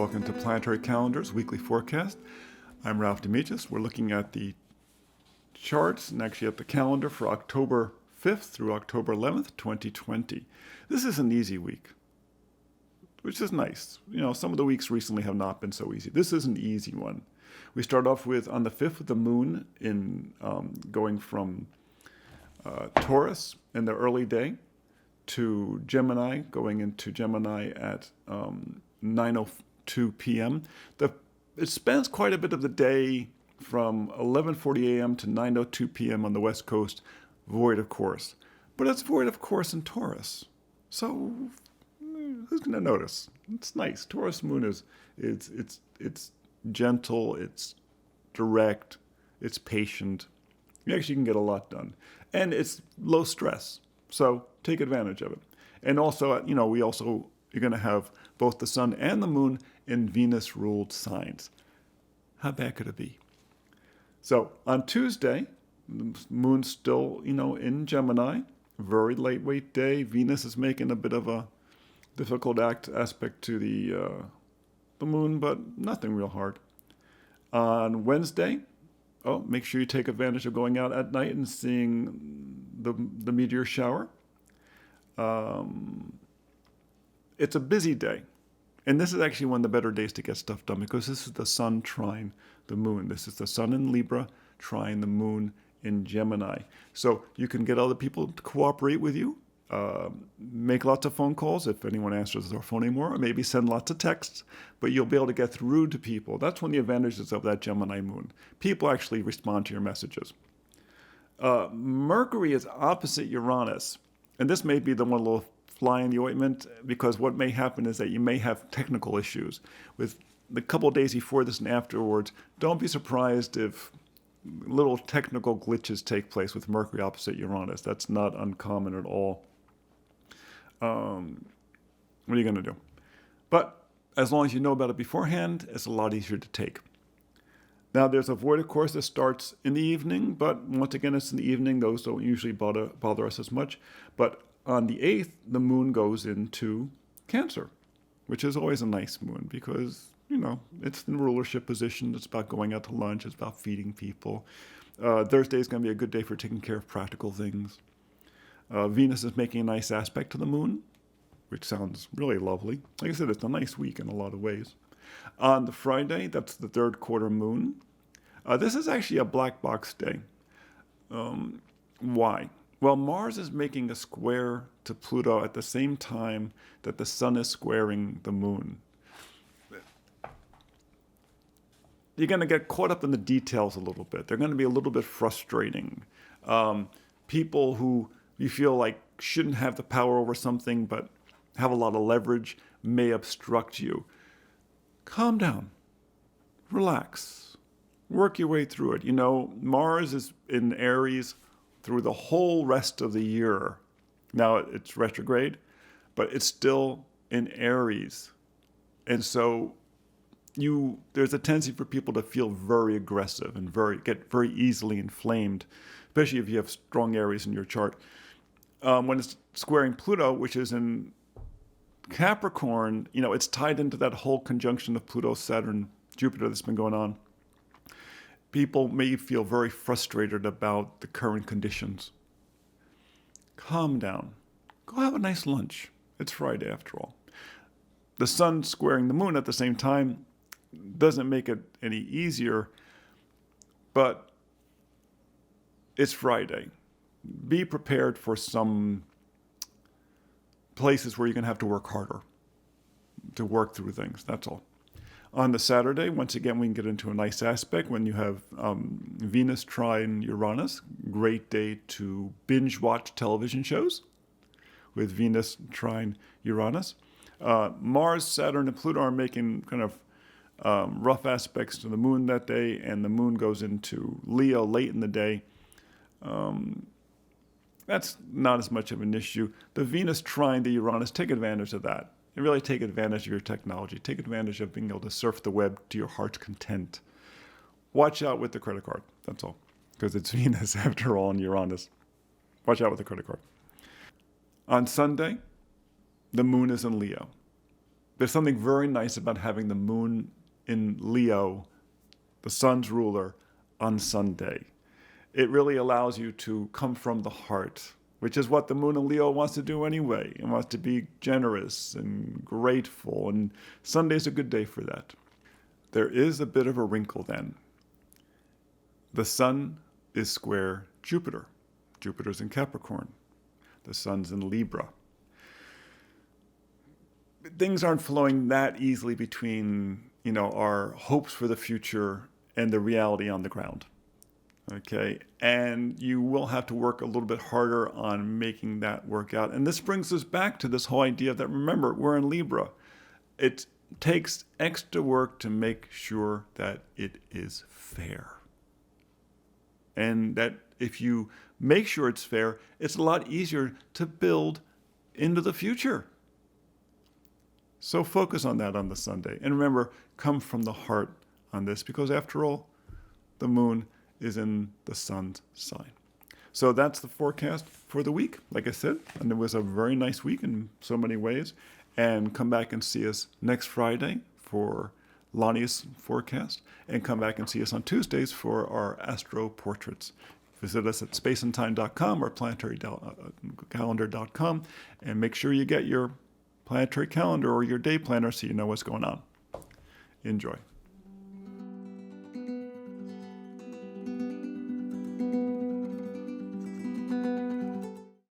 Welcome to Planetary Calendar's weekly forecast. I'm Lahni DeAmicis. We're looking at the charts and actually at the calendar for October 5th through October 11th, 2020. This is an easy week, which is nice. You know, some of the weeks recently have not been so easy. This is an easy one. We start off with, on the 5th, with the moon in going from Taurus in the early day to Gemini, going into Gemini at 9:02 p.m. It spends quite a bit of the day from 11:40 a.m. to 9:02 p.m. on the West Coast, void of course. But it's void of course in Taurus. So who's going to notice? It's nice. Taurus moon is it's gentle, it's direct, it's patient. You actually can get a lot done. And it's low stress. So take advantage of it. And also, you're going to have both the sun and the moon in Venus-ruled signs. How bad could it be? So on Tuesday, the moon's still, in Gemini. Very lightweight day. Venus is making a bit of a difficult aspect to the moon, but nothing real hard. On Wednesday, make sure you take advantage of going out at night and seeing the meteor shower. It's a busy day. And this is actually one of the better days to get stuff done because this is the sun trine the moon. This is the sun in Libra trine the moon in Gemini. So you can get other people to cooperate with you, make lots of phone calls if anyone answers their phone anymore, or maybe send lots of texts, but you'll be able to get through to people. That's one of the advantages of that Gemini moon. People actually respond to your messages. Mercury is opposite Uranus, and this may be the one little fly in the ointment, because what may happen is that you may have technical issues. With the couple of days before this and afterwards, don't be surprised if little technical glitches take place with Mercury opposite Uranus. That's not uncommon at all. What are you going to do? But as long as you know about it beforehand, it's a lot easier to take. Now, there's a void, of course, that starts in the evening, but once again, it's in the evening. Those don't usually bother us as much. But on the 8th, the moon goes into Cancer, which is always a nice moon because, it's in rulership position. It's about going out to lunch. It's about feeding people. Thursday is going to be a good day for taking care of practical things. Venus is making a nice aspect to the moon, which sounds really lovely. Like I said, it's a nice week in a lot of ways. On the Friday, that's the third quarter moon. This is actually a black box day. Why? Well, Mars is making a square to Pluto at the same time that the sun is squaring the moon. You're going to get caught up in the details a little bit. They're going to be a little bit frustrating. People who you feel like shouldn't have the power over something but have a lot of leverage may obstruct you. Calm down. Relax. Work your way through it. Mars is in Aries through the whole rest of the year. Now it's retrograde, but it's still in Aries. And so there's a tendency for people to feel very aggressive and get very easily inflamed, especially if you have strong Aries in your chart. When it's squaring Pluto, which is in Capricorn, it's tied into that whole conjunction of Pluto, Saturn, Jupiter that's been going on. People may feel very frustrated about the current conditions. Calm down. Go have a nice lunch. It's Friday after all. The sun squaring the moon at the same time doesn't make it any easier, but it's Friday. Be prepared for some places where you're going to have to work harder to work through things. That's all. On the Saturday, once again, we can get into a nice aspect when you have Venus trine Uranus. Great day to binge watch television shows with Venus trine Uranus. Mars, Saturn, and Pluto are making kind of rough aspects to the moon that day, and the moon goes into Leo late in the day. That's not as much of an issue. The Venus trine the Uranus, take advantage of that. And really take advantage of your technology. Take advantage of being able to surf the web to your heart's content. Watch out with the credit card. That's all. Because it's Venus after all in Uranus. Watch out with the credit card. On Sunday, the moon is in Leo. There's something very nice about having the moon in Leo, the sun's ruler, on Sunday. It really allows you to come from the heart, which is what the moon in Leo wants to do anyway. It wants to be generous and grateful, and Sunday's a good day for that. There is a bit of a wrinkle then. The sun is square Jupiter. Jupiter's in Capricorn. The sun's in Libra. Things aren't flowing that easily between, our hopes for the future and the reality on the ground. Okay, and you will have to work a little bit harder on making that work out. And this brings us back to this whole idea that, remember, we're in Libra. It takes extra work to make sure that it is fair. And that if you make sure it's fair, it's a lot easier to build into the future. So focus on that on the Sunday. And remember, come from the heart on this, because after all, the moon is in the sun's sign. So that's the forecast for the week, like I said. And it was a very nice week in so many ways. And come back and see us next Friday for Lahni's forecast. And come back and see us on Tuesdays for our astro portraits. Visit us at spaceandtime.com or planetarycalendar.com. And make sure you get your planetary calendar or your day planner so you know what's going on. Enjoy.